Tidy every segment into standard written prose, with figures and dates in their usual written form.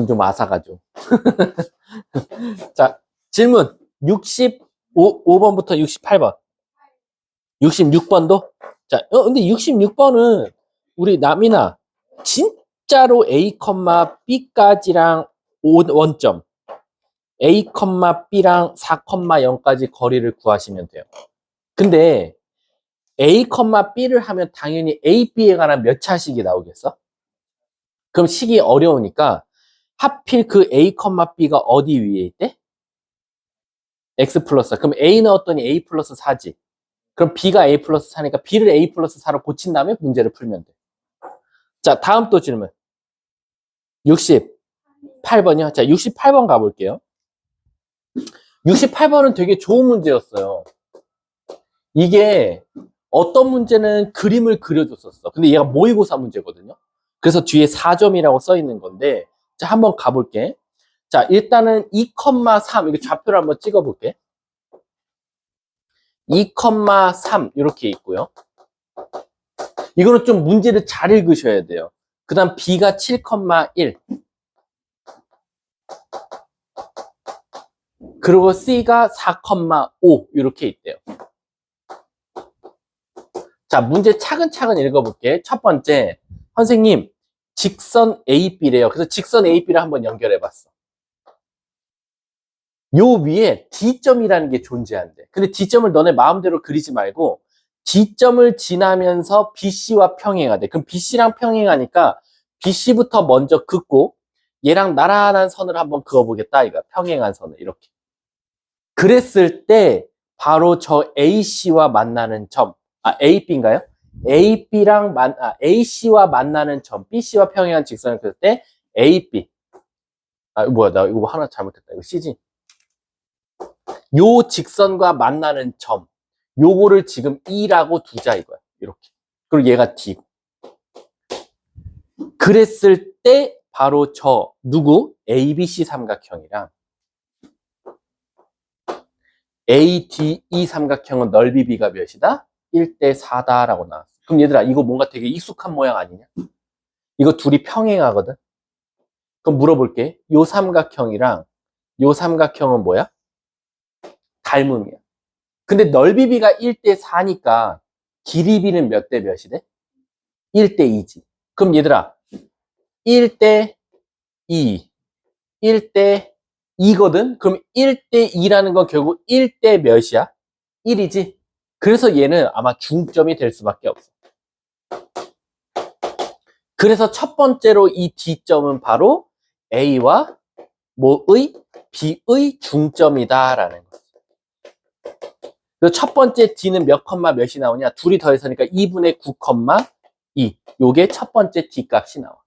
느낌 좀 아사가죠. 자, 질문 65번부터 68번. 66번도? 자, 근데 66번은 우리 남이나 진짜로 A, B까지랑 원점, A, B랑 4,0까지 거리를 구하시면 돼요. 근데 A, B를 하면 당연히 A, B에 관한 몇 차식이 나오겠어? 그럼 식이 어려우니까 하필 그 A, B가 어디 위에 있대? X 플러스 4. 그럼 A 넣었더니 A 플러스 4지. 그럼 B가 A 플러스 4니까 B를 A 플러스 4로 고친 다음에 문제를 풀면 돼. 자, 다음 또 질문. 68번이요. 자, 68번 가볼게요. 68번은 되게 좋은 문제였어요. 이게 어떤 문제는 그림을 그려줬었어. 근데 얘가 모의고사 문제거든요. 그래서 뒤에 4점이라고 써 있는 건데, 자, 한번 가볼게. 자, 일단은 2,3, 이거 좌표를 한번 찍어볼게. 2,3 이렇게 있고요. 이거는 좀 문제를 잘 읽으셔야 돼요. 그 다음 B가 7,1 그리고 C가 4,5 이렇게 있대요. 자, 문제 차근차근 읽어볼게. 첫 번째, 선생님 직선 AB래요. 그래서 직선 AB를 한번 연결해봤어. 요 위에 D점이라는 게 존재한대. 근데 D점을 너네 마음대로 그리지 말고 D점을 지나면서 BC와 평행하대. 그럼 BC랑 평행하니까 BC부터 먼저 긋고 얘랑 나란한 선을 한번 그어보겠다. 이거 평행한 선을 이렇게. 그랬을 때 바로 저 AC와 만나는 점, AB인가요? AC와 만나는 점, BC와 평행한 직선을 그을 때 AB. 뭐야, 나 이거 하나 잘못했다. 이거 C지? 요 직선과 만나는 점, 요거를 지금 E라고 두자 이거야. 이렇게. 그리고 얘가 D고. 그랬을 때 바로 저 누구? ABC 삼각형이랑 ADE 삼각형은 넓이 B가 몇이다? 1대 4다라고 나왔어. 그럼 얘들아, 이거 뭔가 되게 익숙한 모양 아니냐? 이거 둘이 평행하거든? 그럼 물어볼게. 요 삼각형이랑 요 삼각형은 뭐야? 닮음이야. 근데 넓이 B가 1대 4니까 길이 B는 몇 대 몇이래? 1대 2지. 그럼 얘들아, 1대 2, 1대 2거든? 그럼 1대 2라는 건 결국 1대 몇이야? 1이지? 그래서 얘는 아마 중점이 될 수밖에 없어. 그래서 첫 번째로 이 D점은 바로 A와 뭐의? B의 중점이다라는 거지. 그리고 첫 번째 D는 몇 컴마 몇이 나오냐? 둘이 더해서니까 2분의 9,2. 요게 첫 번째 D 값이 나와.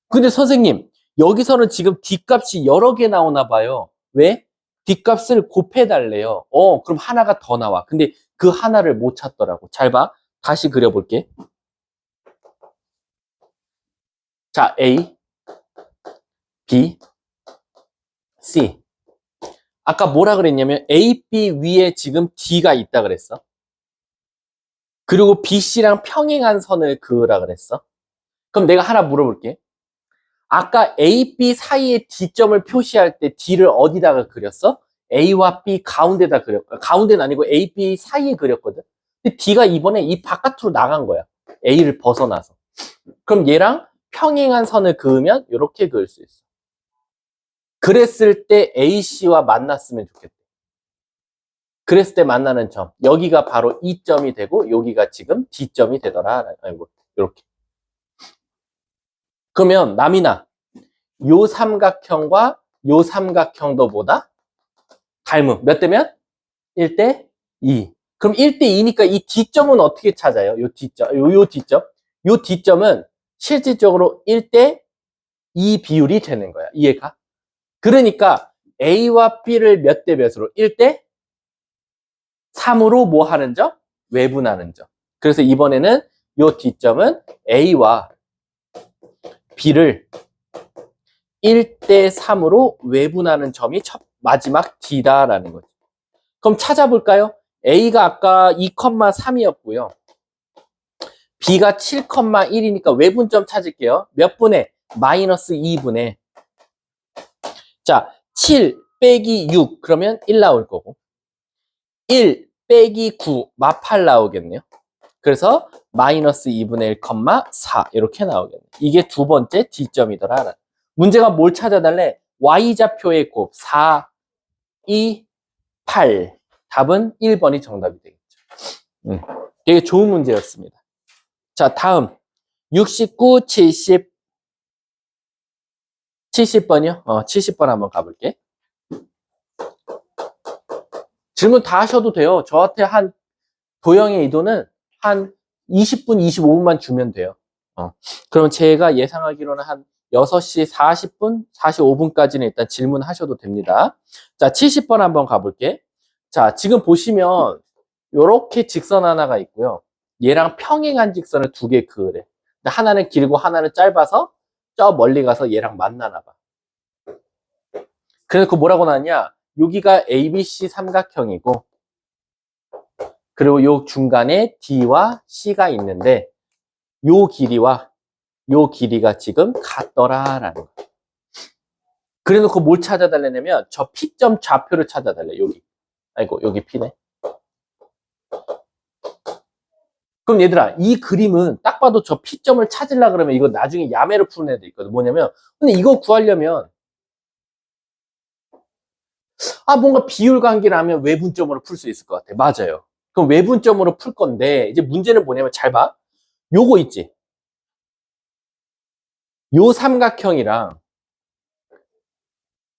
근데 선생님, 여기서는 지금 D 값이 여러 개 나오나 봐요. 왜? D 값을 곱해달래요. 그럼 하나가 더 나와. 근데 그 하나를 못 찾더라고. 잘 봐. 다시 그려볼게. 자, A, B, C. 아까 뭐라 그랬냐면 A, B 위에 지금 D가 있다 그랬어. 그리고 BC랑 평행한 선을 그으라 그랬어. 그럼 내가 하나 물어볼게. 아까 A, B 사이에 D점을 표시할 때 D를 어디다가 그렸어? A와 B 가운데다 그렸고, 가운데는 아니고 A, B 사이에 그렸거든. 근데 D가 이번에 이 바깥으로 나간 거야. A를 벗어나서. 그럼 얘랑 평행한 선을 그으면 이렇게 그을 수 있어. 그랬을 때 AC와 만났으면 좋겠다. 그랬을 때 만나는 점. 여기가 바로 E점이 되고 여기가 지금 D점이 되더라. 아이고, 이렇게. 그러면 남이나 요 삼각형과 요 삼각형도 보다 닮음. 몇 대면? 1대 2. 그럼 1대 2니까 이 D점은 어떻게 찾아요? 요 D점. 요 D점. 요 D점은 실질적으로 1대 2 비율이 되는 거야. 이해가? 그러니까 A와 B를 몇 대 몇으로? 1대 3으로 뭐 하는 점? 외분하는 점. 그래서 이번에는 요 D점은 A와 B를 1대 3으로 외분하는 점이 마지막 D다라는 거죠. 그럼 찾아볼까요? A가 아까 2,3이었고요. B가 7,1이니까 외분점 찾을게요. 몇 분의? 마이너스 2분의 자, 7 빼기 6 그러면 1 나올 거고 1 빼기 9 마8 나오겠네요. 그래서 마이너스 2분의 1, 4 이렇게 나오겠네요. 이게 두 번째 D점이더라. 문제가 뭘 찾아달래? Y좌표의 곱 4, 2, 8 답은 1번이 정답이 되겠죠. 되게 좋은 문제였습니다. 자, 다음 69, 70 70번이요? 70번 한번 가볼게. 질문 다 하셔도 돼요. 저한테 한 도형의 이도는 한 20분, 25분만 주면 돼요. 그럼 제가 예상하기로는 한 6시 40분, 45분까지는 일단 질문하셔도 됩니다. 자, 70번 한번 가볼게. 자, 지금 보시면 요렇게 직선 하나가 있고요. 얘랑 평행한 직선을 두 개 그으래. 하나는 길고 하나는 짧아서 저 멀리 가서 얘랑 만나나 봐. 그래서 그 뭐라고 나왔냐? 여기가 ABC 삼각형이고 그리고 요 중간에 D와 C가 있는데 요 길이와 요 길이가 지금 같더라라는 거. 그래 놓고 뭘 찾아달라냐면 저 P점 좌표를 찾아달래. 여기. 아이고 여기 P네. 그럼 얘들아 이 그림은 딱 봐도 저 P점을 찾으려 그러면 이거 나중에 야매로 푸는 애들 있거든. 뭐냐면 근데 이거 구하려면 뭔가 비율 관계라면 외분점으로 풀 수 있을 것 같아. 맞아요. 그럼 외분점으로 풀 건데 이제 문제는 뭐냐면 잘 봐. 요거 있지. 요 삼각형이랑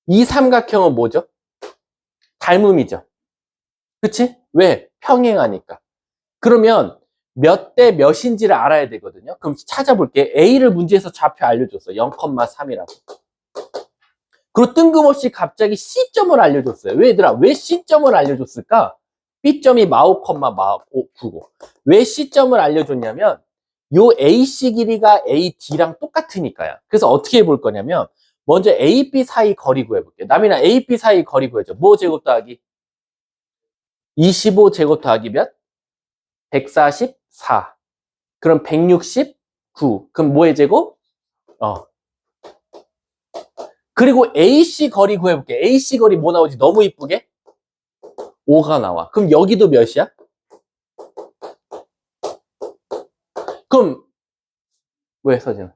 이 삼각형은 뭐죠? 닮음이죠. 그치? 왜? 평행하니까. 그러면 몇 대 몇인지를 알아야 되거든요. 그럼 찾아볼게. A를 문제에서 좌표 알려줬어. 0,3이라고. 그리고 뜬금없이 갑자기 C점을 알려줬어요. 왜 얘들아? 왜 C점을 알려줬을까? B점이 마5, 마9고. 왜 C점을 알려줬냐면 요 AC 길이가 AD랑 똑같으니까요. 그래서 어떻게 해볼 거냐면 먼저 AB 사이 거리 구해볼게요. 남이나 AB 사이 거리 구해줘. 뭐 제곱 더하기? 25 제곱 더하기 몇? 144. 그럼 169. 그럼 뭐의 제곱? 그리고 AC 거리 구해볼게. AC 거리 뭐 나오지? 너무 이쁘게? 5가 나와. 그럼 여기도 몇이야? 그럼 왜 서진아?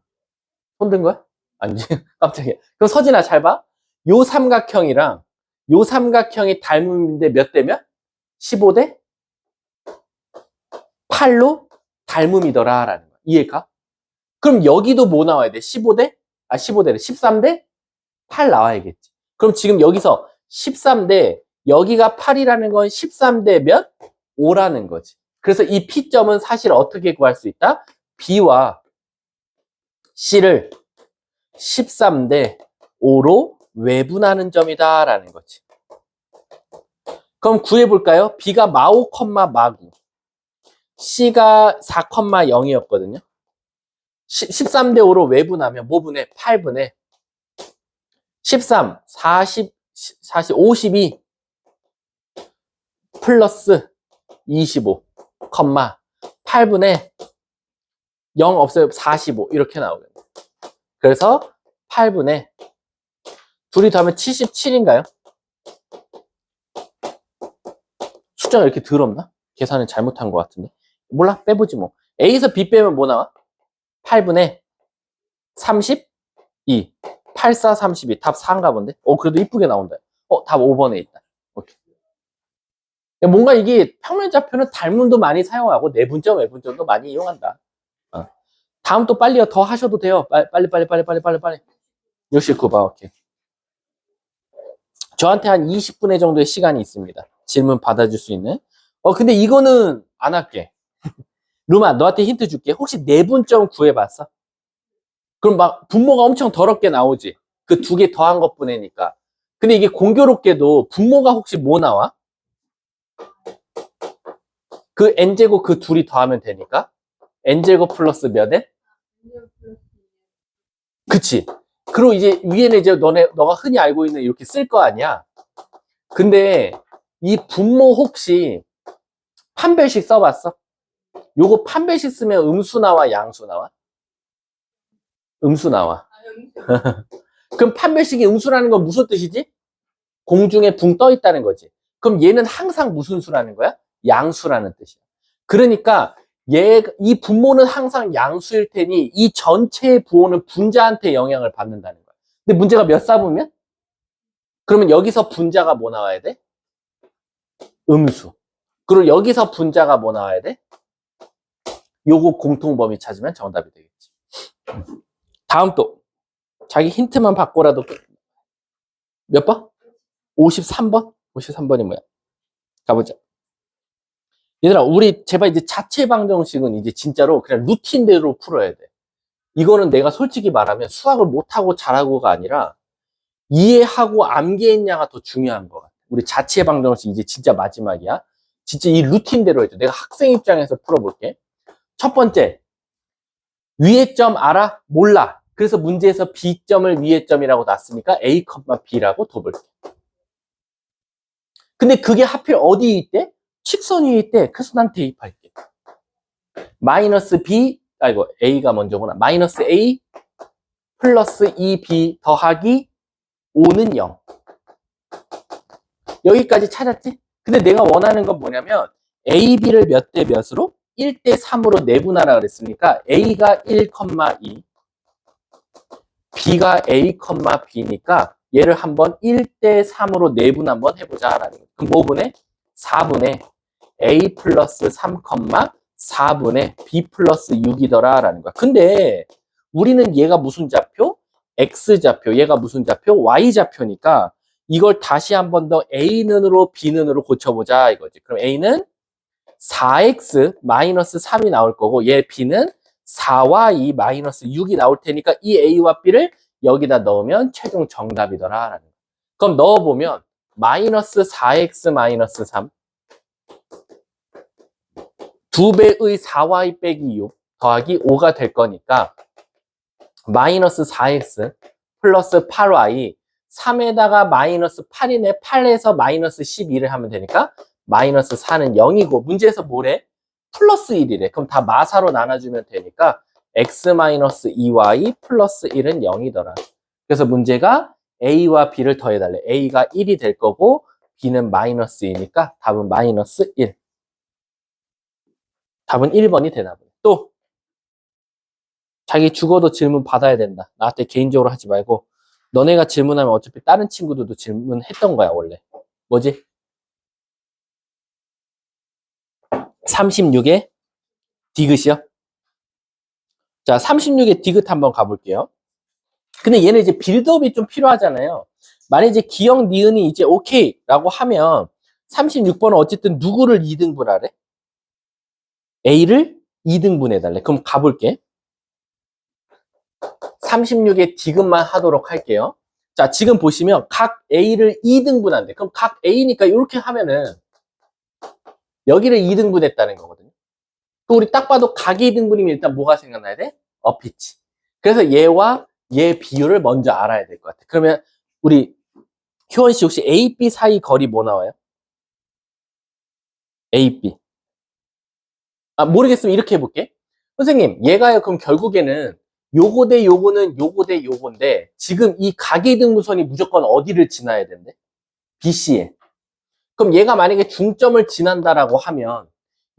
손 든 거야? 아니지. 깜짝이야. 그럼 서진아 잘 봐. 요 삼각형이랑 요 삼각형이 닮음인데 몇 대 몇? 15대 8로 닮음이더라 라는 거야. 이해가? 그럼 여기도 뭐 나와야 돼? 15대? 15대래. 13대 8 나와야겠지. 그럼 지금 여기서 13대 여기가 8이라는 건 13대 몇? 5라는 거지. 그래서 이 P점은 사실 어떻게 구할 수 있다? B와 C를 13대 5로 외분하는 점이다 라는 거지. 그럼 구해볼까요? B가 마5, 마9 C가 4,0이었거든요. 13대 5로 외분하면 뭐 분해? 8분해 13, 40, 52 플러스 25, 8분의 0 없어요. 45 이렇게 나오겠네. 그래서 8분의 둘이 더하면 77인가요? 숫자가 이렇게 더럽나? 계산을 잘못한 것 같은데. 몰라, 빼보지 뭐. A에서 B 빼면 뭐 나와? 8분의 32. 8, 4, 32. 답 4인가 본데? 그래도 이쁘게 나온다. 답 5번에 있다. 오케이. 뭔가 이게 평면좌표는 닮음도 많이 사용하고 내분점, 외분점도 많이 이용한다. 다음 또 빨리요. 더 하셔도 돼요. 빨리. 69번, 오케이. 저한테 한 20분의 정도의 시간이 있습니다. 질문 받아줄 수 있는. 근데 이거는 안 할게. 루마, 너한테 힌트 줄게. 혹시 내분점 구해봤어? 그럼 막 분모가 엄청 더럽게 나오지. 그 두 개 더한 것 뿐이니까. 근데 이게 공교롭게도 분모가 혹시 뭐 나와? 그 n제곱 그 둘이 더하면 되니까. n제곱 플러스 몇 n? 그치. 그리고 이제 위에는 이제 너가 흔히 알고 있는 이렇게 쓸 거 아니야. 근데 이 분모 혹시 판별식 써봤어? 요거 판별식 쓰면 음수 나와, 양수 나와? 음수 나와. 그럼 판별식이 음수라는 건 무슨 뜻이지? 공중에 붕 떠 있다는 거지. 그럼 얘는 항상 무슨 수라는 거야? 양수라는 뜻이야. 그러니까 이 분모는 항상 양수일 테니 이 전체의 부호는 분자한테 영향을 받는다는 거야. 근데 문제가 몇 사분면? 그러면 여기서 분자가 뭐 나와야 돼? 음수. 그리고 여기서 분자가 뭐 나와야 돼? 요거 공통범위 찾으면 정답이 되겠지. 다음 또 자기 힌트만 받고라도 몇 번? 53번? 53번이 뭐야? 가보자. 얘들아, 우리 제발 이제 자체 방정식은 이제 진짜로 그냥 루틴대로 풀어야 돼. 이거는 내가 솔직히 말하면 수학을 못하고 잘하고가 아니라 이해하고 암기했냐가 더 중요한 것 같아. 우리 자체 방정식 이제 진짜 마지막이야. 진짜 이 루틴대로 해줘. 내가 학생 입장에서 풀어볼게. 첫 번째, 위의 점 알아? 몰라. 그래서 문제에서 B점을 위의 점이라고 놨으니까 A, B라고 둬볼게. 근데 그게 하필 어디에 있대? 직선 위에 있대. 그래서 난 대입할게. 마이너스 B, 아이고, A가 먼저구나. 마이너스 A 플러스 2B 더하기 5는 0. 여기까지 찾았지? 근데 내가 원하는 건 뭐냐면 A, B를 몇 대 몇으로? 1대 3으로 내분하라 그랬으니까 A가 1, 2, B가 A, B니까 얘를 한번 1대 3으로 내분 한번 해보자 라는 거예요. 그럼 뭐 분의? 4분의 A 플러스 3, 4분의 B 플러스 6이더라 라는 거야. 근데 우리는 얘가 무슨 좌표? X좌표. 얘가 무슨 좌표? Y좌표니까 이걸 다시 한 번 더 A는으로 B는으로 고쳐보자 이거지. 그럼 A는 4X 마이너스 3이 나올 거고 얘 B는 4Y 마이너스 6이 나올 테니까 이 A와 B를 여기다 넣으면 최종 정답이더라 라는 거야. 그럼 넣어보면 마이너스 4X 마이너스 3 2배의 4Y 빼기 6 더하기 5가 될 거니까 마이너스 4X 플러스 8Y 3에다가 마이너스 8이네 8에서 마이너스 12를 하면 되니까 마이너스 4는 0이고 문제에서 뭐래? 플러스 1이래. 그럼 다 마사로 나눠주면 되니까 X 마이너스 2Y 플러스 1은 0이더라. 그래서 문제가 A와 B를 더해달래. A가 1이 될 거고 B는 마이너스 2니까 답은 마이너스 1. 답은 1번이 되나 보네. 또 자기 죽어도 질문 받아야 된다. 나한테 개인적으로 하지 말고 너네가 질문하면 어차피 다른 친구들도 질문했던 거야 원래. 뭐지? 36에 디귿이요? 자, 36에 디귿 한번 가볼게요. 근데 얘는 이제 빌드업이 좀 필요하잖아요. 만약에 이제 기억, 니은이 이제 오케이 라고 하면 36번은 어쨌든 누구를 2등분하래? A를 2등분해달래. 그럼 가볼게. 36에 디귿만 하도록 할게요. 자, 지금 보시면 각 A를 2등분한대. 그럼 각 A니까 이렇게 하면은 여기를 2등분했다는 거거든요. 또 우리 딱 봐도 각이 2등분이면 일단 뭐가 생각나야 돼? 어피치. 그래서 얘와 얘 비율을 먼저 알아야 될 것 같아. 그러면 우리 효원 씨 혹시 A, B 사이 거리 뭐 나와요? A, B. 아, 모르겠으면 이렇게 해볼게. 선생님, 얘가요, 그럼 결국에는 요거 대 요거는 요거 대 요건데 지금 이 각이등분선이 무조건 어디를 지나야 된대? BC에. 그럼 얘가 만약에 중점을 지난다라고 하면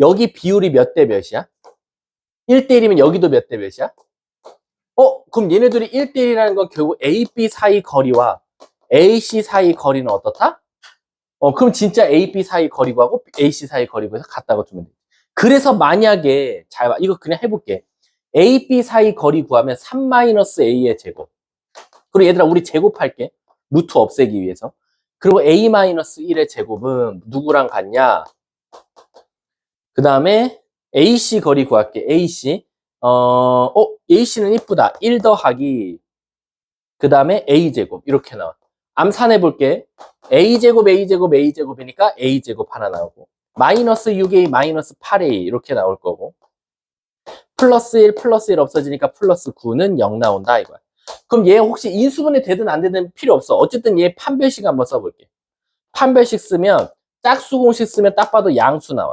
여기 비율이 몇 대 몇이야? 1대 1이면 여기도 몇 대 몇이야? 그럼 얘네들이 1대 1이라는 건 결국 A, B 사이 거리와 A, C 사이 거리는 어떻다? 그럼 진짜 A, B 사이 거리하고 A, C 사이 거리고 해서 같다고 두면 돼. 그래서 만약에 잘 봐. 이거 그냥 해볼게. A, B 사이 거리 구하면 3-A의 제곱. 그리고 얘들아 우리 제곱할게. 루트 없애기 위해서. 그리고 A-1의 제곱은 누구랑 같냐? 그 다음에 AC 거리 구할게. AC. AC는 이쁘다. 1 더하기 그 다음에 A제곱 이렇게 나와. 암산해볼게. A제곱 A제곱 A제곱이니까 A제곱 하나 나오고 마이너스 6A 마이너스 8A 이렇게 나올 거고 플러스 1 플러스 1 없어지니까 플러스 9는 0 나온다 이거야. 그럼 얘 혹시 인수분해 되든 안 되든 필요 없어. 어쨌든 얘 판별식 한번 써볼게. 판별식 쓰면 짝수공식 쓰면 딱 봐도 양수 나와.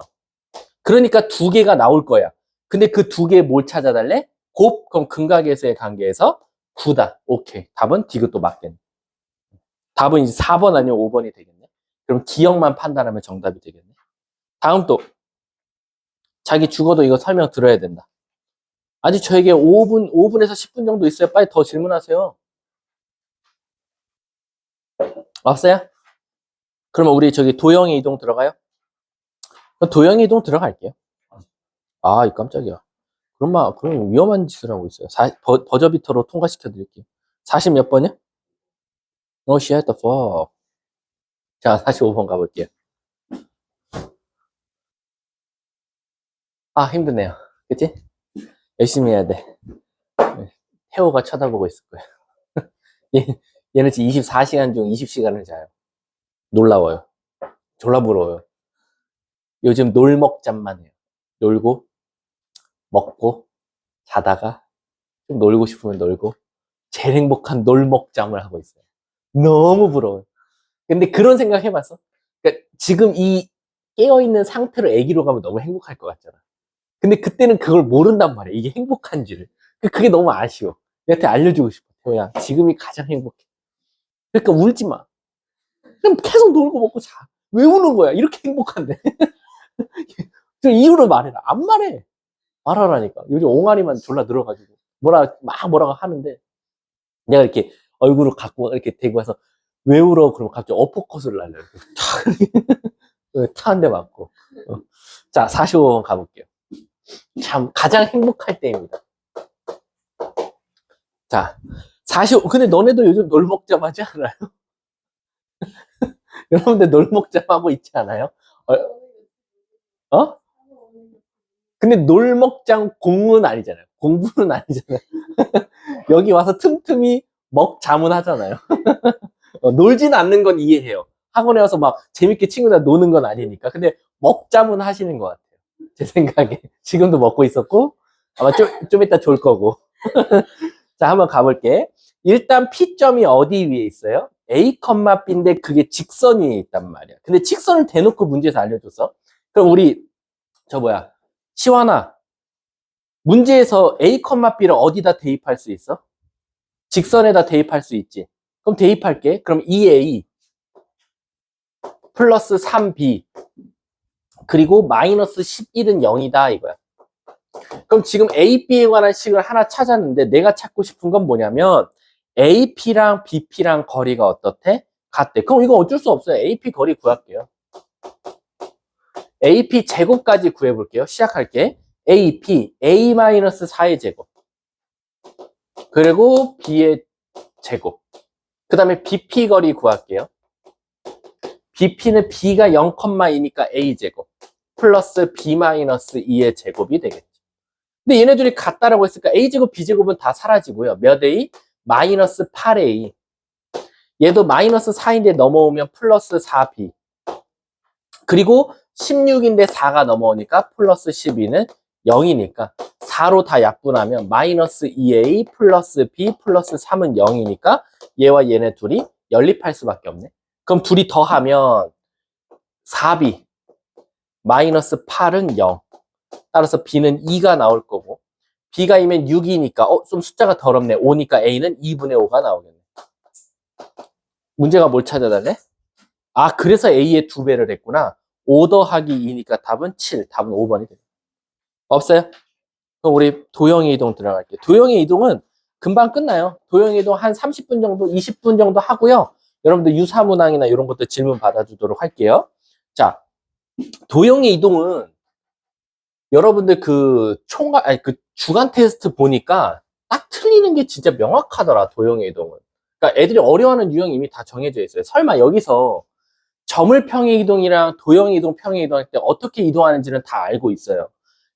그러니까 두 개가 나올 거야. 근데 그 두 개 뭘 찾아달래? 곱, 그럼 근각에서의 관계에서 9다. 오케이. 답은 디귿도 맞겠네. 답은 이제 4번 아니면 5번이 되겠네. 그럼 기억만 판단하면 정답이 되겠네. 다음 또 자기 죽어도 이거 설명 들어야 된다. 아직 저에게 5분에서 10분 정도 있어요. 빨리 더 질문하세요. 없어요? 그러면 우리 저기 도형의 이동 들어가요? 도형의 이동 들어갈게요. 아, 이 깜짝이야. 그럼 위험한 짓을 하고 있어요. 버저비터로 통과시켜 드릴게요. 40 몇 번이요? No shit the fuck. 자, 45번 가볼게요. 아, 힘드네요. 그치? 열심히 해야 돼. 태호가 쳐다보고 있을 거예요. 얘는 지금 24시간 중 20시간을 자요. 놀라워요. 졸라 부러워요. 요즘 놀먹잠만 해요. 놀고, 먹고, 자다가, 좀 놀고 싶으면 놀고, 제일 행복한 놀먹잠을 하고 있어요. 너무 부러워요. 근데 그런 생각 해봤어? 그러니까 지금 이 깨어있는 상태로 애기로 가면 너무 행복할 것 같잖아. 근데 그때는 그걸 모른단 말이야. 이게 행복한지를. 그게 너무 아쉬워. 얘한테 알려주고 싶어. 태호야, 지금이 가장 행복해. 그러니까 울지 마. 그럼 계속 놀고 먹고 자. 왜 우는 거야? 이렇게 행복한데. 그 이유를 말해라. 안 말해. 말하라니까. 요즘 옹알이만 졸라 늘어가지고. 뭐라고 하는데. 내가 이렇게 얼굴을 갖고 이렇게 대고 와서 왜 울어? 그러면 갑자기 어퍼컷을 날려. 타 한 대 맞고. 자, 45번 가볼게요. 참, 가장 행복할 때입니다. 자, 근데 너네도 요즘 놀먹잠 하지 않아요? 여러분들 놀먹잠 하고 있지 않아요? 어? 근데 놀먹잠 공은 아니잖아요. 공부는 아니잖아요. 여기 와서 틈틈이 먹잠은 하잖아요. 놀진 않는 건 이해해요. 학원에 와서 막 재밌게 친구들 노는 건 아니니까. 근데 먹잠은 하시는 것 같아요. 제 생각에. 지금도 먹고 있었고, 아마 좀 이따 졸 거고. 자, 한번 가볼게. 일단 P점이 어디 위에 있어요? A, B인데 그게 직선 위에 있단 말이야. 근데 직선을 대놓고 문제에서 알려줬어. 그럼 우리, 시완아, 문제에서 A, B를 어디다 대입할 수 있어? 직선에다 대입할 수 있지. 그럼 대입할게. 그럼 2A 플러스 3B 그리고 마이너스 11은 0이다 이거야. 그럼 지금 A, B에 관한 식을 하나 찾았는데 내가 찾고 싶은 건 뭐냐면 AP랑 BP랑 거리가 어떻대? 같대. 그럼 이거 어쩔 수 없어요. AP 거리 구할게요. AP 제곱까지 구해볼게요. 시작할게. AP, A-4의 제곱. 그리고 B의 제곱. 그 다음에 BP 거리 구할게요. BP는 B가 0,2니까 A제곱. 플러스 B-2의 제곱이 되겠죠. 근데 얘네들이 같다라고 했으니까 A제곱, B제곱은 다 사라지고요. 몇 A? 마이너스 8A. 얘도 마이너스 4인데 넘어오면 플러스 4B. 그리고 16인데 4가 넘어오니까 플러스 12는 0이니까 4로 다 약분하면 마이너스 2A 플러스 B 플러스 3은 0이니까 얘와 얘네 둘이 연립할 수밖에 없네. 그럼 둘이 더하면 4B 마이너스 8은 0. 따라서 B는 2가 나올 거고 B가 이면 6이니까 좀 숫자가 더럽네. 5니까 A는 2분의 5가 나오겠네. 문제가 뭘 찾아달래? 아, 그래서 A의 2배를 했구나. 5 더하기 2니까 답은 7. 답은 5번이 됩니다. 없어요? 그럼 우리 도형의 이동 들어갈게요. 도형의 이동은 금방 끝나요. 도형의 이동 한 30분 정도, 20분 정도 하고요. 여러분들 유사문항이나 이런 것도 질문 받아주도록 할게요. 자, 도형의 이동은 여러분들 그 주간 테스트 보니까 딱 틀리는 게 진짜 명확하더라, 도형의 이동은. 그러니까 애들이 어려워하는 유형이 이미 다 정해져 있어요. 설마 여기서 점을 평행 이동이랑 도형의 이동, 평행 이동할 때 어떻게 이동하는지는 다 알고 있어요.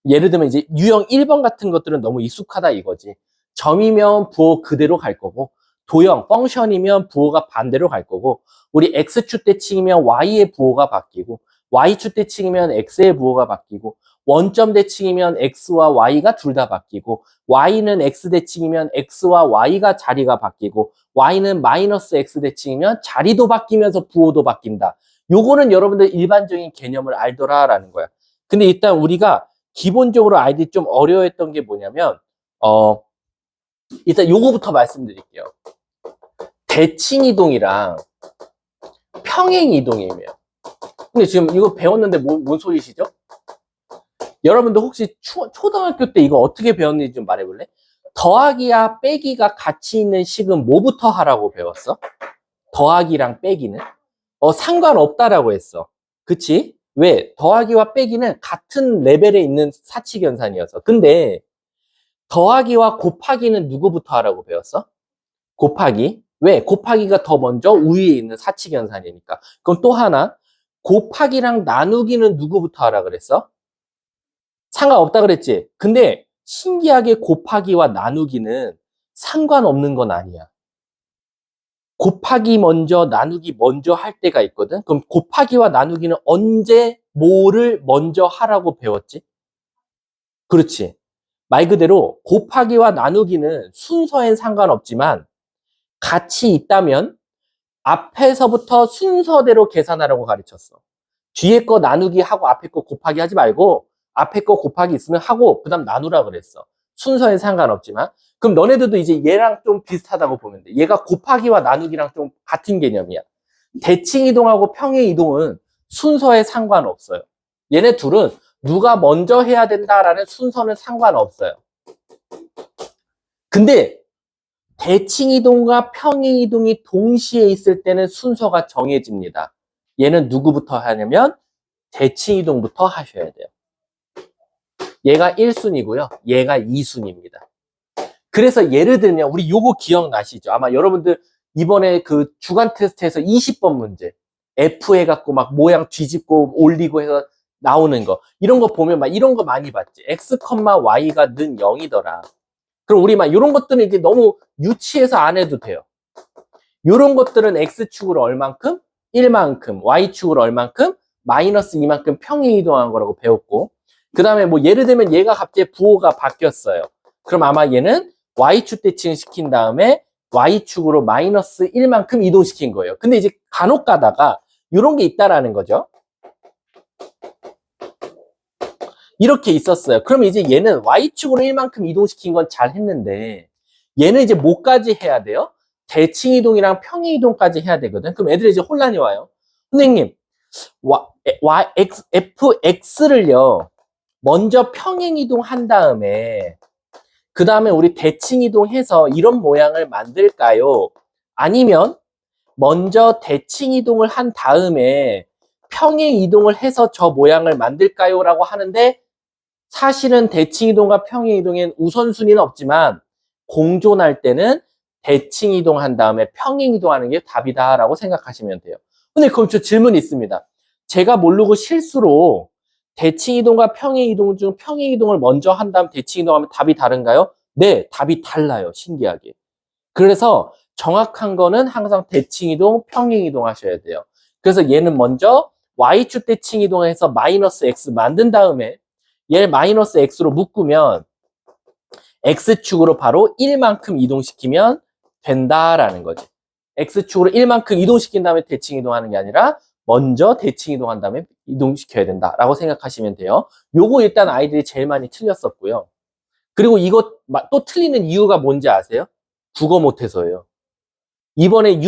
예를 들면 이제 유형 1번 같은 것들은 너무 익숙하다 이거지. 점이면 부호 그대로 갈 거고, 도형, 펑션이면 부호가 반대로 갈 거고, 우리 X축 대칭이면 Y의 부호가 바뀌고, Y축 대칭이면 X의 부호가 바뀌고, 원점 대칭이면 X와 Y가 둘 다 바뀌고, Y는 X 대칭이면 X와 Y가 자리가 바뀌고, Y는 마이너스 X 대칭이면 자리도 바뀌면서 부호도 바뀐다. 요거는 여러분들 일반적인 개념을 알더라라는 거야. 근데 일단 우리가 기본적으로 아이들이 좀 어려워했던 게 뭐냐면 일단 요거부터 말씀드릴게요. 대칭 이동이랑 평행 이동이에요. 근데 지금 이거 배웠는데 뭔 소리시죠? 여러분들 혹시 초등학교 때 이거 어떻게 배웠는지 좀 말해볼래? 더하기와 빼기가 같이 있는 식은 뭐부터 하라고 배웠어? 더하기랑 빼기는? 상관없다라고 했어. 그치? 왜? 더하기와 빼기는 같은 레벨에 있는 사칙연산이어서. 근데 더하기와 곱하기는 누구부터 하라고 배웠어? 곱하기. 왜? 곱하기가 더 먼저 우위에 있는 사칙연산이니까. 그럼 또 하나. 곱하기랑 나누기는 누구부터 하라 그랬어? 상관없다 그랬지? 근데 신기하게 곱하기와 나누기는 상관없는 건 아니야. 곱하기 먼저, 나누기 먼저 할 때가 있거든? 그럼 곱하기와 나누기는 언제 뭐를 먼저 하라고 배웠지? 그렇지. 말 그대로 곱하기와 나누기는 순서엔 상관없지만 같이 있다면 앞에서부터 순서대로 계산하라고 가르쳤어. 뒤에 거 나누기 하고 앞에 거 곱하기 하지 말고 앞에 거 곱하기 있으면 하고 그 다음 나누라 그랬어. 순서엔 상관없지만. 그럼 너네들도 이제 얘랑 좀 비슷하다고 보면 돼. 얘가 곱하기와 나누기랑 좀 같은 개념이야. 대칭 이동하고 평행 이동은 순서에 상관없어요. 얘네 둘은 누가 먼저 해야 된다라는 순서는 상관없어요. 근데 대칭 이동과 평행 이동이 동시에 있을 때는 순서가 정해집니다. 얘는 누구부터 하냐면 대칭 이동부터 하셔야 돼요. 얘가 1순위고요. 얘가 2순위입니다. 그래서 예를 들면 우리 요거 기억나시죠? 아마 여러분들 이번에 그 주간 테스트에서 20번 문제 F 해갖고 막 모양 뒤집고 올리고 해서 나오는 거 이런 거 보면 막 이런 거 많이 봤지. X, Y가 는 0이더라. 그럼 우리 막 이런 것들은 이제 너무 유치해서 안 해도 돼요. 이런 것들은 X축으로 얼만큼? 1만큼, Y축으로 얼만큼? 마이너스 2만큼 평행 이동한 거라고 배웠고 그 다음에 뭐 예를 들면 얘가 갑자기 부호가 바뀌었어요. 그럼 아마 얘는 Y축 대칭 시킨 다음에 Y축으로 마이너스 1만큼 이동시킨 거예요. 근데 이제 간혹 가다가 이런 게 있다라는 거죠. 이렇게 있었어요. 그럼 이제 얘는 Y축으로 1만큼 이동시킨 건 잘 했는데 얘는 이제 뭐까지 해야 돼요? 대칭 이동이랑 평행 이동까지 해야 되거든. 그럼 애들이 이제 혼란이 와요. 선생님, fx를요, 먼저 평행 이동한 다음에 그 다음에 우리 대칭 이동해서 이런 모양을 만들까요? 아니면 먼저 대칭 이동을 한 다음에 평행 이동을 해서 저 모양을 만들까요? 라고 하는데 사실은 대칭 이동과 평행 이동엔 우선순위는 없지만 공존할 때는 대칭 이동한 다음에 평행 이동하는 게 답이다 라고 생각하시면 돼요. 근데 그럼 저 질문이 있습니다. 제가 모르고 실수로 대칭 이동과 평행 이동 중 평행 이동을 먼저 한 다음 대칭 이동하면 답이 다른가요? 네, 답이 달라요. 신기하게. 그래서 정확한 거는 항상 대칭 이동, 평행 이동 하셔야 돼요. 그래서 얘는 먼저 Y축 대칭 이동해서 마이너스 X 만든 다음에 얘를 마이너스 X로 묶으면 X축으로 바로 1만큼 이동시키면 된다라는 거지. X축으로 1만큼 이동시킨 다음에 대칭 이동하는 게 아니라 먼저 대칭 이동한 다음에 이동시켜야 된다라고 생각하시면 돼요. 요거 일단 아이들이 제일 많이 틀렸었고요. 그리고 이거 또 틀리는 이유가 뭔지 아세요? 국어 못해서예요. 이번에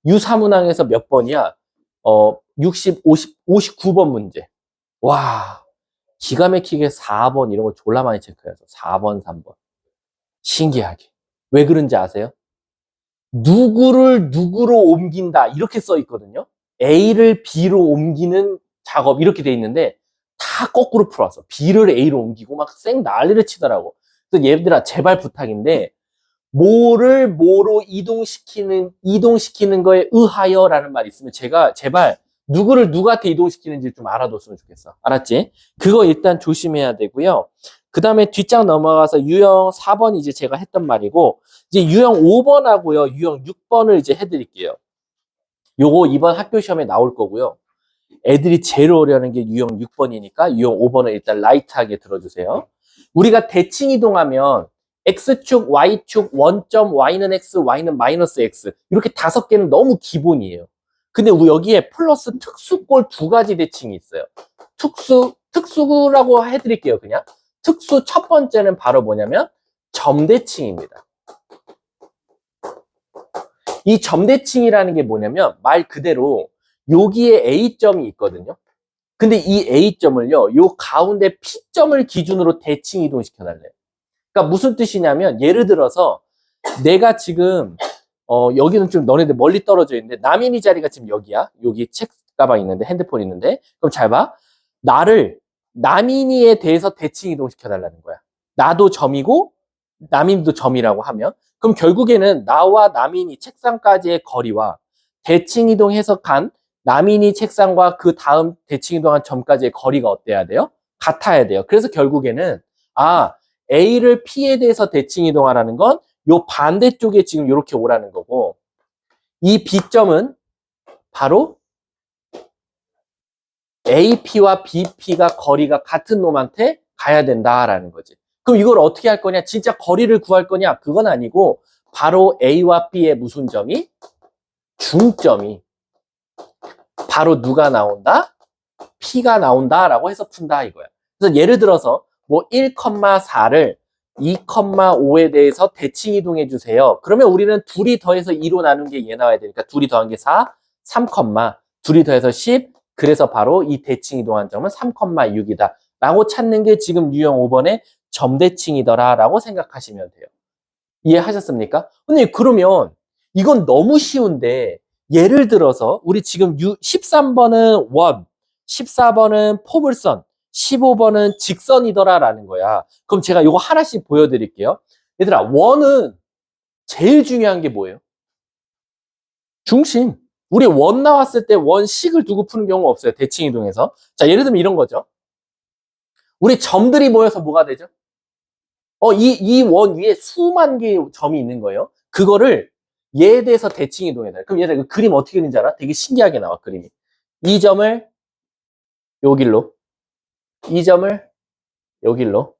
유사문항에서 몇 번이야? 59번 문제. 와, 기가 막히게 4번 이런 거 졸라 많이 체크해서 4번, 3번. 신기하게. 왜 그런지 아세요? 누구를 누구로 옮긴다 이렇게 써 있거든요. A를 B로 옮기는 작업 이렇게 돼 있는데 다 거꾸로 풀어왔어. B를 A로 옮기고 막 쌩 난리를 치더라고. 그래서 얘들아 제발 부탁인데 뭐를 뭐로 이동시키는 거에 의하여라는 말이 있으면 제가 제발 누구를 누구한테 이동시키는지 좀 알아뒀으면 좋겠어. 알았지? 그거 일단 조심해야 되고요. 그 다음에 뒷장 넘어가서 유형 4번 이제 제가 했던 말이고, 이제 유형 5번하고요, 유형 6번을 이제 해드릴게요. 요거 이번 학교 시험에 나올 거고요. 애들이 제일 어려워하는 게 유형 6번이니까 유형 5번을 일단 라이트하게 들어주세요. 우리가 대칭 이동하면 X축, Y축, 원점, Y는 X, Y는 마이너스 X 이렇게 5개는 너무 기본이에요. 근데 여기에 플러스 특수꼴 2가지 대칭이 있어요. 특수라고 해드릴게요, 그냥. 특수 첫 번째는 바로 뭐냐면 점대칭입니다. 이 점대칭이라는 게 뭐냐면 말 그대로 여기에 A점이 있거든요. 근데 이 A점을요, 요 가운데 P점을 기준으로 대칭 이동시켜 달래요. 그러니까 무슨 뜻이냐면 예를 들어서 내가 지금 여기는 좀 너네들 멀리 떨어져 있는데 남인이 자리가 지금 여기야. 여기 책 가방 있는데 핸드폰 있는데 그럼 잘 봐. 나를 남인이에 대해서 대칭 이동시켜 달라는 거야. 나도 점이고 남인도 점이라고 하면 그럼 결국에는 나와 남인이 책상까지의 거리와 대칭 이동해서 간 남인이 책상과 그 다음 대칭 이동한 점까지의 거리가 어때야 돼요? 같아야 돼요. 그래서 결국에는 A를 P에 대해서 대칭 이동하라는 건 요 반대쪽에 지금 이렇게 오라는 거고 이 B점은 바로 AP와 BP가 거리가 같은 놈한테 가야 된다라는 거지. 그럼 이걸 어떻게 할 거냐? 진짜 거리를 구할 거냐? 그건 아니고 바로 A와 B의 무슨 점이? 중점이 바로 누가 나온다? P가 나온다라고 해서 푼다 이거야. 그래서 예를 들어서 뭐 1,4를 2,5에 대해서 대칭 이동해 주세요. 그러면 우리는 둘이 더해서 2로 나눈 게 얘 나와야 되니까 둘이 더한 게 4, 3, 둘이 더해서 10. 그래서 바로 이 대칭 이동한 점은 3,6이다. 라고 찾는 게 지금 유형 5번의 점대칭이더라 라고 생각하시면 돼요. 이해하셨습니까? 근데 그러면 이건 너무 쉬운데 예를 들어서 우리 지금 13번은 원, 14번은 포물선, 15번은 직선이더라라는 거야. 그럼 제가 이거 하나씩 보여드릴게요. 얘들아, 원은 제일 중요한 게 뭐예요? 중심. 우리 원 나왔을 때 원식을 두고 푸는 경우가 없어요. 대칭 이동해서. 자, 예를 들면 이런 거죠. 우리 점들이 모여서 뭐가 되죠? 이 원 위에 수만 개의 점이 있는 거예요. 그거를 얘에 대해서 대칭 이동해야 돼. 그럼 얘들 그 그림 어떻게 그리는지 알아? 되게 신기하게 나와, 그림이. 이 점을 요 길로, 이 점을 요 길로,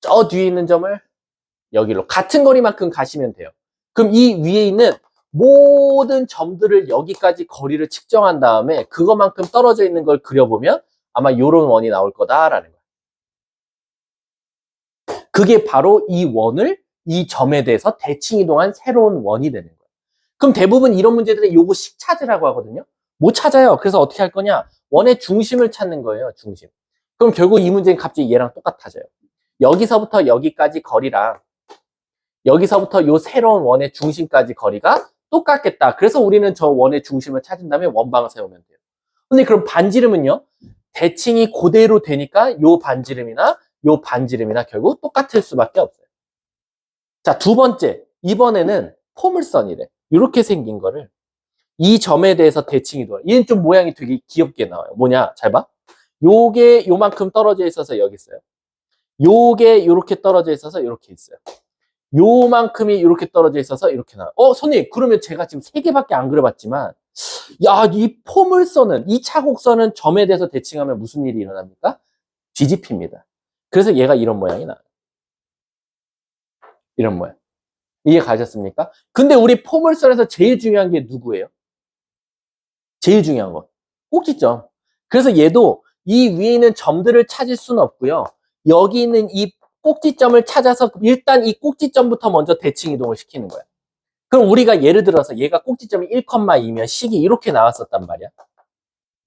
저 뒤에 있는 점을 여기로. 같은 거리만큼 가시면 돼요. 그럼 이 위에 있는 모든 점들을 여기까지 거리를 측정한 다음에 그것만큼 떨어져 있는 걸 그려보면 아마 요런 원이 나올 거다라는 거예요. 그게 바로 이 원을 이 점에 대해서 대칭 이동한 새로운 원이 되는 거예요. 그럼 대부분 이런 문제들은 요거 식 찾으라고 하거든요. 못 찾아요. 그래서 어떻게 할 거냐? 원의 중심을 찾는 거예요. 중심. 그럼 결국 이 문제는 갑자기 얘랑 똑같아져요. 여기서부터 여기까지 거리랑 여기서부터 요 새로운 원의 중심까지 거리가 똑같겠다. 그래서 우리는 저 원의 중심을 찾은 다음에 원방을 세우면 돼요. 근데 그럼 반지름은요? 대칭이 그대로 되니까 요 반지름이나 요 반지름이나 결국 똑같을 수밖에 없어요. 자, 두 번째. 이번에는 포물선이래. 이렇게 생긴 거를 이 점에 대해서 대칭이 돌아. 얘는 좀 모양이 되게 귀엽게 나와요. 뭐냐? 잘 봐. 요게 요만큼 떨어져 있어서 여기 있어요. 요게 요렇게 떨어져 있어서 이렇게 있어요. 요만큼이 이렇게 떨어져 있어서 이렇게 나와요. 선생님, 그러면 제가 지금 3개밖에 안 그려봤지만, 야, 이 포물선은, 이 차곡선은 점에 대해서 대칭하면 무슨 일이 일어납니까? 뒤집힙니다. 그래서 얘가 이런 모양이 나와요. 이런 모양. 이해 가셨습니까? 근데 우리 포물선에서 제일 중요한 게 누구예요? 제일 중요한 건 꼭지점. 그래서 얘도 이 위에 있는 점들을 찾을 수는 없고요. 여기 있는 이 꼭지점을 찾아서 일단 이 꼭지점부터 먼저 대칭 이동을 시키는 거야. 그럼 우리가 예를 들어서 얘가 꼭지점이 1,2면 식이 이렇게 나왔었단 말이야.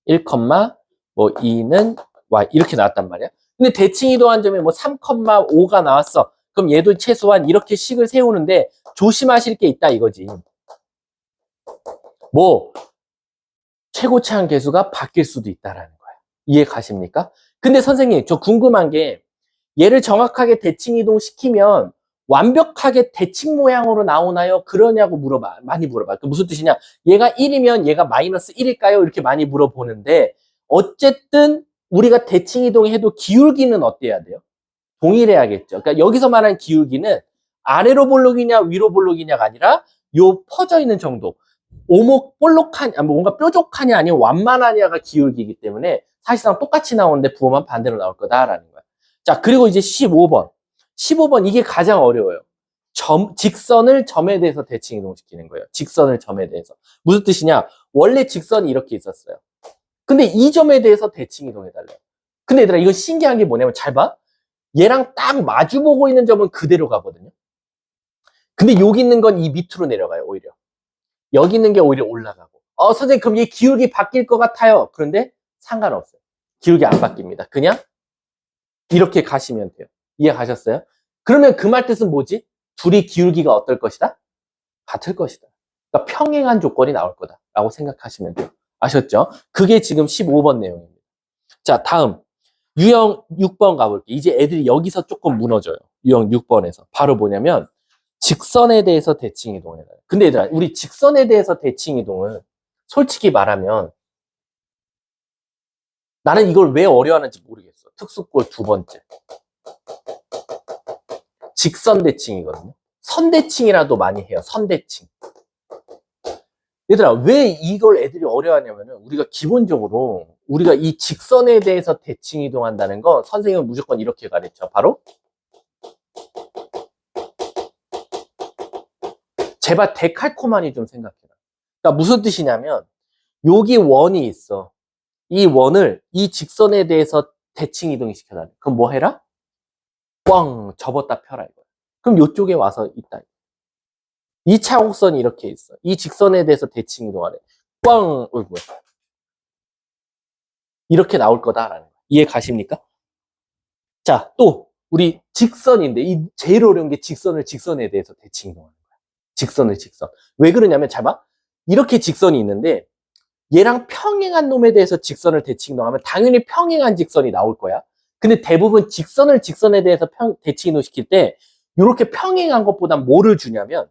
1,2는 y 이렇게 나왔단 말이야. 근데 대칭 이동한 점이 뭐 3,5가 나왔어. 그럼 얘도 최소한 이렇게 식을 세우는데 조심하실 게 있다 이거지. 뭐 최고차항 계수가 바뀔 수도 있다라는 거야. 이해 가십니까? 근데 선생님, 저 궁금한 게 얘를 정확하게 대칭 이동시키면 완벽하게 대칭 모양으로 나오나요? 그러냐고 많이 물어봐. 그 무슨 뜻이냐? 얘가 1이면 얘가 마이너스 1일까요? 이렇게 많이 물어보는데 어쨌든 우리가 대칭 이동해도 기울기는 어때야 돼요? 동일해야겠죠. 그러니까 여기서 말하는 기울기는 아래로 볼록이냐 위로 볼록이냐가 아니라 요 퍼져 있는 정도. 오목볼록하냐, 뭔가 뾰족하냐 아니면 완만하냐가 기울기이기 때문에 사실상 똑같이 나오는데 부호만 반대로 나올 거다라는 거야. 자, 그리고 이제 15번. 15번 이게 가장 어려워요. 직선을 점에 대해서 대칭 이동시키는 거예요. 직선을 점에 대해서. 무슨 뜻이냐? 원래 직선이 이렇게 있었어요. 근데 이 점에 대해서 대칭 이동해달래요. 근데 얘들아, 이거 신기한 게 뭐냐면 잘 봐. 얘랑 딱 마주보고 있는 점은 그대로 가거든요. 근데 여기 있는 건 이 밑으로 내려가요, 오히려. 여기 있는 게 오히려 올라가고. 선생님, 그럼 얘 기울기 바뀔 것 같아요. 그런데 상관없어요. 기울기 안 바뀝니다. 그냥 이렇게 가시면 돼요. 이해 가셨어요? 그러면 그 말 뜻은 뭐지? 둘이 기울기가 어떨 것이다? 같을 것이다. 그러니까 평행한 조건이 나올 거다라고 생각하시면 돼요. 아셨죠? 그게 지금 15번 내용입니다. 자, 다음. 유형 6번 가볼게요. 이제 애들이 여기서 조금 무너져요. 유형 6번에서. 바로 뭐냐면 직선에 대해서 대칭 이동을 해요. 근데 얘들아, 우리 직선에 대해서 대칭 이동을 솔직히 말하면 나는 이걸 왜 어려워하는지 모르겠어. 특수골 두 번째. 직선 대칭이거든요. 선대칭이라도 많이 해요. 선대칭. 얘들아, 왜 이걸 애들이 어려워하냐면은 우리가 기본적으로 우리가 이 직선에 대해서 대칭 이동한다는 거 선생님은 무조건 이렇게 가르쳐. 바로 제발 데칼코마니 좀 생각해라. 그러니까 무슨 뜻이냐면 여기 원이 있어. 이 원을 이 직선에 대해서 대칭 이동이 시켜달래. 그럼 뭐 해라? 꽝 접었다 펴라 이거야. 그럼 이쪽에 와서 있다. 2차 곡선이 이렇게 있어. 이 직선에 대해서 대칭 이동하래. 꽝 뭐야. 이렇게 나올 거다라는 거야. 이해 가십니까? 자, 또 우리 직선인데 이 제일 어려운 게 직선에 대해서 대칭 이동하는 거야. 직선. 왜 그러냐면 잘 봐. 이렇게 직선이 있는데 얘랑 평행한 놈에 대해서 직선을 대칭 이동하면 당연히 평행한 직선이 나올 거야. 근데 대부분 직선에 대해서 대칭 이동 시킬 때 이렇게 평행한 것보다 뭐를 주냐면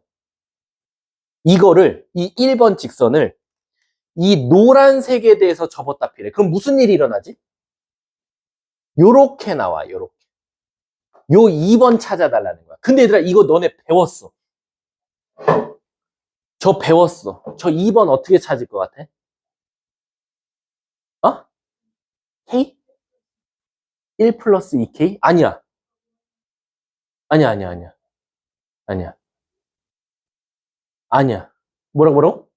이거를 이 1번 직선을 이 노란색에 대해서 접었다 피래. 그럼 무슨 일이 일어나지? 요렇게 나와. 요렇게. 요 2번 찾아달라는 거야. 근데 얘들아 이거 너네 배웠어. 저 배웠어. 저 2번 어떻게 찾을 것 같아? 어? K? 1 플러스 2K? 아니야. 아니야. 아니야. 아니야. 뭐라고?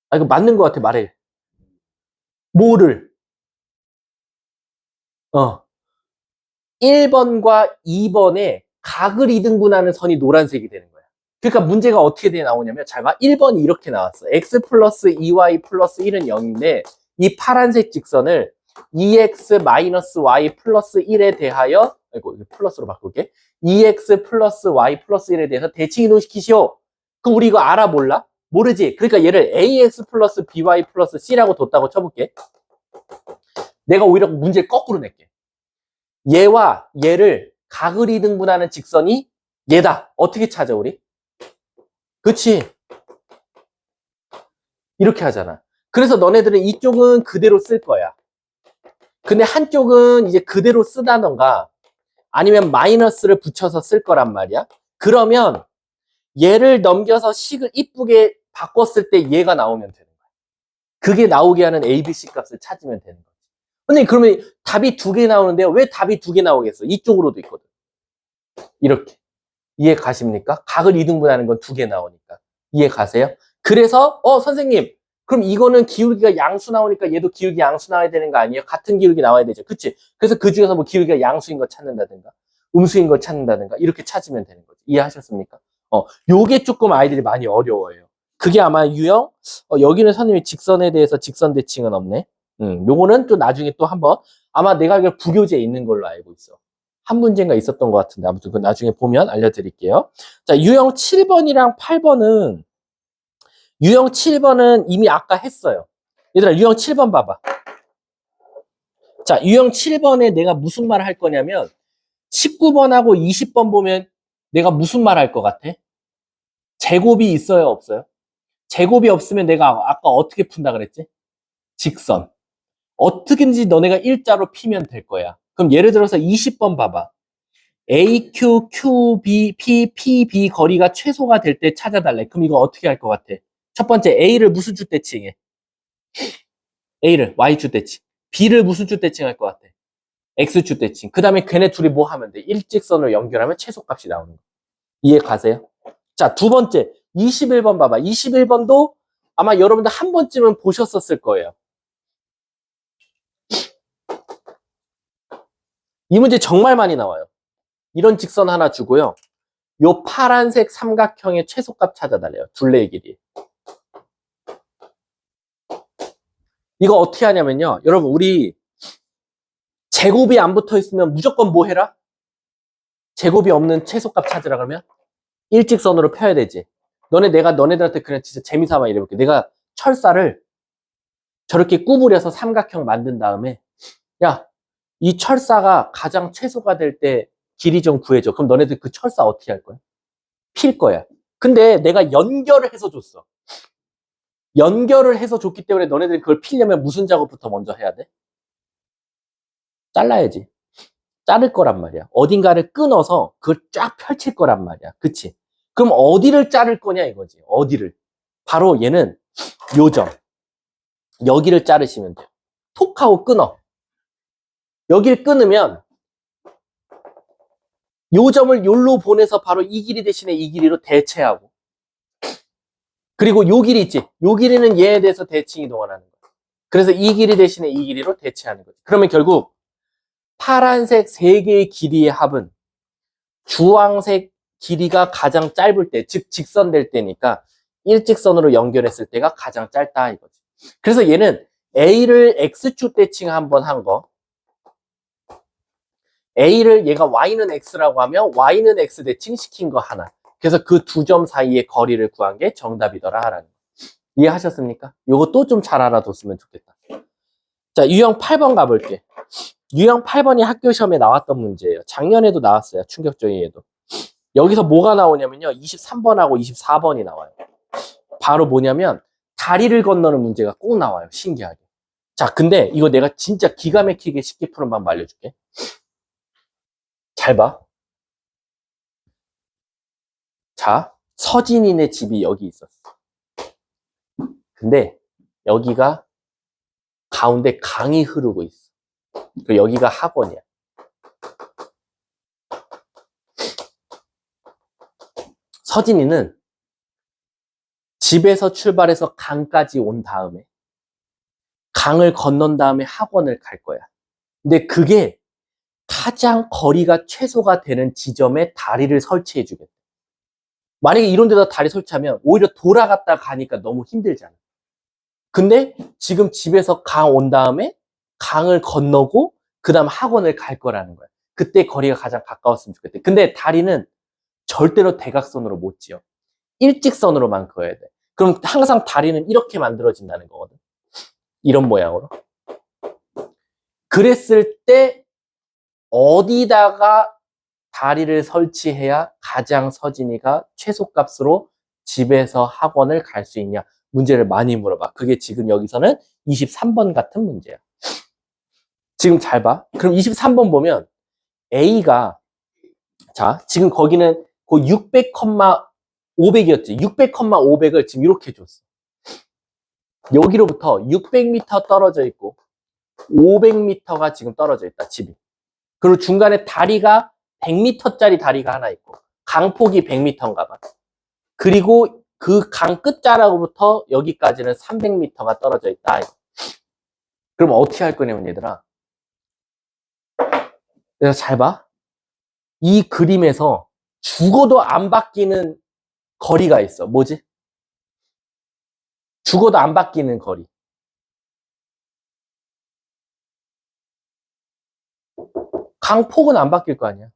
아, 이거 맞는 것 같아, 말해. 뭐를? 1번과 2번의 각을 이등분하는 선이 노란색이 되는 거야. 그러니까 문제가 어떻게 나오냐면, 잘 봐. 1번이 이렇게 나왔어. x 플러스 2y 플러스 1은 0인데, 이 파란색 직선을 2x 마이너스 y 플러스 1에 대하여, 이거 플러스로 바꿀게. 2x 플러스 y 플러스 1에 대해서 대칭 이동시키시오. 그럼 우리 이거 알아 몰라? 모르지? 그러니까 얘를 ax 플러스 by 플러스 c라고 뒀다고 쳐볼게. 내가 오히려 문제를 거꾸로 낼게. 얘와 얘를 각을 이등분하는 직선이 얘다. 어떻게 찾아 우리? 그치? 이렇게 하잖아. 그래서 너네들은 이쪽은 그대로 쓸 거야. 근데 한쪽은 이제 그대로 쓰다던가 아니면 마이너스를 붙여서 쓸 거란 말이야. 그러면 얘를 넘겨서 식을 이쁘게 바꿨을 때 얘가 나오면 되는 거야. 그게 나오게 하는 A, B, C 값을 찾으면 되는 거지. 근데 그러면 답이 두 개 나오는데요. 왜 답이 두 개 나오겠어? 이쪽으로도 있거든. 이렇게. 이해 가십니까? 각을 이등분하는 건 두 개 나오니까. 이해 가세요? 그래서 선생님 그럼 이거는 기울기가 양수 나오니까 얘도 기울기 양수 나와야 되는 거 아니에요? 같은 기울기 나와야 되죠. 그치? 그래서 그 중에서 뭐 기울기가 양수인 거 찾는다든가 음수인 걸 찾는다든가 이렇게 찾으면 되는 거죠. 이해하셨습니까? 요게 조금 아이들이 많이 어려워요. 그게 아마 유형 여기는 선생님이 직선에 대해서 직선 대칭은 없네. 요거는 또 나중에 또 한번 아마 내가 알기로 부교재에 있는 걸로 알고 있어. 한 문제인가 있었던 것 같은데 아무튼 그 나중에 보면 알려드릴게요. 자, 유형 7번이랑 8번은 유형 7번은 이미 아까 했어요. 얘들아 유형 7번 봐봐. 자, 유형 7번에 내가 무슨 말 할 거냐면 19번하고 20번 보면 내가 무슨 말 할 것 같아? 제곱이 있어요, 없어요? 제곱이 없으면 내가 아까 어떻게 푼다 그랬지? 직선. 어떻게든지 너네가 일자로 피면 될 거야. 그럼 예를 들어서 20번 봐봐. AQ, QB, PB 거리가 최소가 될 때 찾아달래. 그럼 이거 어떻게 할 것 같아? 첫 번째 A를 무슨 주 대칭해? A를 Y주 대칭. B를 무슨 주 대칭할 것 같아? X주 대칭. 그 다음에 걔네 둘이 뭐 하면 돼? 일직선으로 연결하면 최소값이 나오는 거. 이해 가세요? 자, 두 번째 21번 봐봐. 21번도 아마 여러분들 한 번쯤은 보셨었을 거예요. 이 문제 정말 많이 나와요. 이런 직선 하나 주고요. 요 파란색 삼각형의 최소값 찾아달래요. 둘레의 길이. 이거 어떻게 하냐면요. 여러분, 우리 제곱이 안 붙어 있으면 무조건 뭐 해라? 제곱이 없는 최소값 찾으라 그러면 일직선으로 펴야 되지. 내가 너네들한테 그냥 진짜 재미삼아 이래볼게. 내가 철사를 저렇게 구부려서 삼각형 만든 다음에, 야, 이 철사가 가장 최소가 될 때 길이 좀 구해줘. 그럼 너네들 그 철사 어떻게 할 거야? 필 거야. 근데 내가 연결을 해서 줬어. 연결을 해서 줬기 때문에 너네들이 그걸 피려면 무슨 작업부터 먼저 해야 돼? 잘라야지. 자를 거란 말이야. 어딘가를 끊어서 그걸 쫙 펼칠 거란 말이야. 그치? 그럼 어디를 자를 거냐 이거지. 어디를. 바로 얘는 요점. 여기를 자르시면 돼요. 톡 하고 끊어. 여기를 끊으면 요점을 요로 보내서 바로 이 길이 대신에 이 길이로 대체하고, 그리고 요 길이 있지. 요 길이는 얘에 대해서 대칭 이동을 하는 거야. 그래서 이 길이 대신에 이 길이로 대체하는 거지. 그러면 결국 파란색 세 개의 길이의 합은 주황색 길이가 가장 짧을 때, 즉 직선될 때니까 일직선으로 연결했을 때가 가장 짧다 이거지. 그래서 얘는 A를 X축 대칭 한번 한 거, A를 얘가 Y는 X라고 하면 Y는 X 대칭 시킨 거 하나. 그래서 그 두 점 사이의 거리를 구한 게 정답이더라 라는 거. 이해하셨습니까? 요거 또 좀 잘 알아뒀으면 좋겠다. 자, 유형 8번 가볼게. 유형 8번이 학교 시험에 나왔던 문제예요. 작년에도 나왔어요. 충격적이게도. 여기서 뭐가 나오냐면요. 23번하고 24번이 나와요. 바로 뭐냐면 다리를 건너는 문제가 꼭 나와요. 신기하게. 자, 근데 이거 내가 진짜 기가 막히게 쉽게 푸는 방법 알려줄게. 잘 봐. 자, 서진이네 집이 여기 있었어. 근데 여기가 가운데 강이 흐르고 있어. 그리고 여기가 학원이야. 서진이는 집에서 출발해서 강까지 온 다음에 강을 건넌 다음에 학원을 갈 거야. 근데 그게 가장 거리가 최소가 되는 지점에 다리를 설치해 주겠다. 만약에 이런 데다 다리 설치하면 오히려 돌아갔다 가니까 너무 힘들잖아. 근데 지금 집에서 강 온 다음에 강을 건너고 그 다음 학원을 갈 거라는 거야. 그때 거리가 가장 가까웠으면 좋겠대. 근데 다리는 절대로 대각선으로 못 지어. 일직선으로만 그어야 돼. 그럼 항상 다리는 이렇게 만들어진다는 거거든. 이런 모양으로. 그랬을 때 어디다가 다리를 설치해야 가장 서진이가 최소값으로 집에서 학원을 갈 수 있냐? 문제를 많이 물어봐. 그게 지금 여기서는 23번 같은 문제야. 지금 잘 봐. 그럼 23번 보면 A가, 자, 지금 거기는 그 600, 500이었지. 600, 500을 지금 이렇게 줬어. 여기로부터 600m 떨어져 있고 500m가 지금 떨어져 있다, 집이. 그리고 중간에 다리가 100m짜리 다리가 하나 있고 강폭이 100m인가 봐. 그리고 그 강 끝자락으로부터 여기까지는 300m가 떨어져 있다. 그럼 어떻게 할 거냐면 얘들아, 내가 잘 봐. 이 그림에서 죽어도 안 바뀌는 거리가 있어. 뭐지? 죽어도 안 바뀌는 거리. 강폭은 안 바뀔 거 아니야.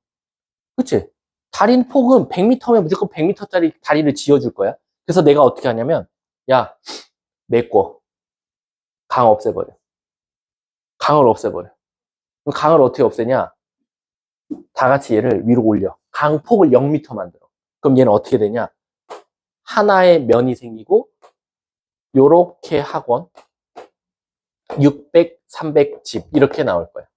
그치? 다리 폭은 100m면 무조건 100m짜리 다리를 지어줄 거야. 그래서 내가 어떻게 하냐면, 야, 메꿔. 강 없애버려. 강을 없애버려. 그럼 강을 어떻게 없애냐? 다 같이 얘를 위로 올려. 강폭을 0m 만들어. 그럼 얘는 어떻게 되냐? 하나의 면이 생기고, 요렇게 학원, 600, 300 집, 이렇게 나올 거야.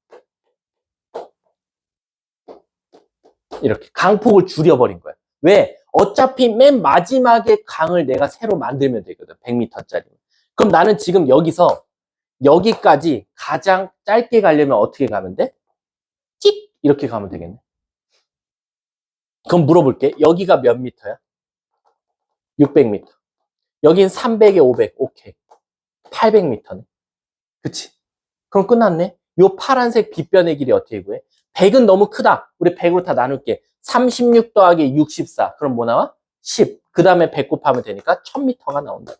이렇게. 강폭을 줄여버린 거야. 왜? 어차피 맨 마지막에 강을 내가 새로 만들면 되거든. 100m짜리. 그럼 나는 지금 여기서 여기까지 가장 짧게 가려면 어떻게 가면 돼? 찍! 이렇게 가면 되겠네. 그럼 물어볼게. 여기가 몇 미터야? 600m. 여긴 300에 500. 오케이. 800m네. 그치? 그럼 끝났네. 요 파란색 빗변의 길이 어떻게 구해? 100은 너무 크다. 우리 100으로 다 나눌게. 36 더하기 64. 그럼 뭐 나와? 10. 그 다음에 100 곱하면 되니까 1000m가 나온다.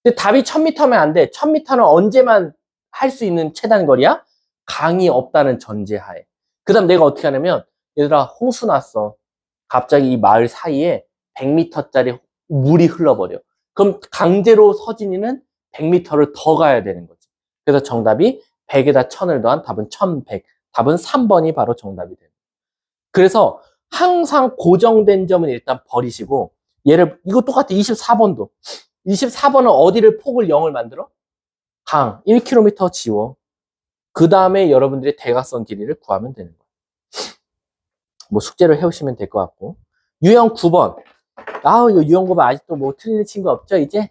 근데 답이 1000m면 안 돼. 1000m는 언제만 할 수 있는 최단거리야? 강이 없다는 전제하에. 그 다음 내가 어떻게 하냐면, 얘들아, 홍수 났어. 갑자기 이 마을 사이에 100m짜리 물이 흘러버려. 그럼 강제로 서진이는 100m를 더 가야 되는 거지. 그래서 정답이 100에다 1000을 더한 답은 1100. 답은 3번이 바로 정답이 돼요. 그래서 항상 고정된 점은 일단 버리시고, 이거 똑같아. 24번도. 24번은 어디를 폭을 0을 만들어? 강 1km 지워. 그 다음에 여러분들이 대각선 길이를 구하면 되는 거예요. 뭐 숙제를 해오시면 될 것 같고. 유형 9번. 이거 유형 9번 아직도 뭐 틀리는 친구 없죠, 이제?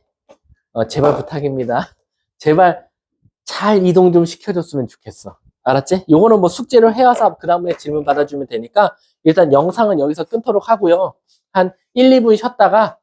제발 부탁입니다. 제발 잘 이동 좀 시켜줬으면 좋겠어. 알았지? 요거는 뭐 숙제를 해와서 그 다음에 질문 받아주면 되니까 일단 영상은 여기서 끊도록 하고요. 한 1, 2분 쉬었다가